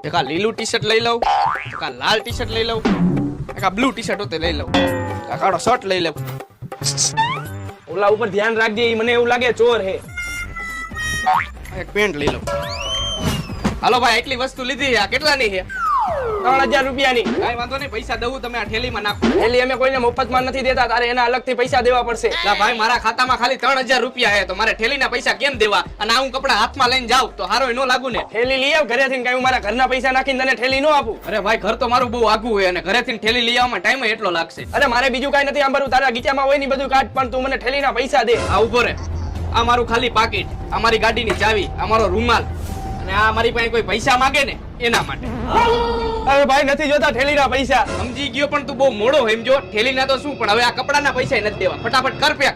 એક આ લીલું ટી શર્ટ લઈ લઉં, એક આ લાલ ટી શર્ટ લઈ લઉં, એક આ બ્લુ ટી શર્ટ હોતે લઈ લઉં, આ કાળો શર્ટ લઈ લઉં. ઓલા ઉપર ધ્યાન રાખજે, ઈ મને એવું લાગે ચોર હે. એક પેન્ટ લઈ લઉં. હાલો ભાઈ, એટલી વસ્તુ લીધી. આ કેટલાની છે? 3000 રૂપિયાની. કાઈ વાંધો નહીં, પૈસા દઉં, તમે આ થેલીમાં નાખો. થેલી અમે કોઈને મફતમાં નથી દેતા, તારે એના અલગથી પૈસા દેવા પડશે. ના ભાઈ, મારા ખાતામાં ખાલી 3000 રૂપિયા છે, તો મારે થેલીના પૈસા કેમ દેવા? અને આ હું કપડા હાથમાં લઈને જાઉં તો હારો નો લાગુ ને? થેલી લઈ આવ ઘરેથી, કઈ હું મારા ઘરના પૈસા નાખીને તને થેલી નો આપું. અરે ભાઈ, ઘર તો મારું બહુ આઘું હોય અને ઘરેથી થેલી લઈ આવવામાં ટાઈમ એટલો લાગશે. અરે મારે બીજું કઈ નથી આંબરું, તારા ગીચામાં હોય ને બધું કાઢ, પણ તું મને થેલીના પૈસા દે. આ ઉભો રે. આ મારું ખાલી પાકીટ, આ મારી ગાડીની ચાવી, આ મારો રૂમાલ, અને આ મારી પાસે કોઈ પૈસા માંગે ને એના માટે. અરે ભાઈ નથી જોતા થેલીના પૈસા. સમજી ગયો, પણ તું બહુ મોડો સમજો. થેલીના તો શું, પણ હવે આ કપડાના પૈસા નથી દેવા. ફટાફટ કર પેક.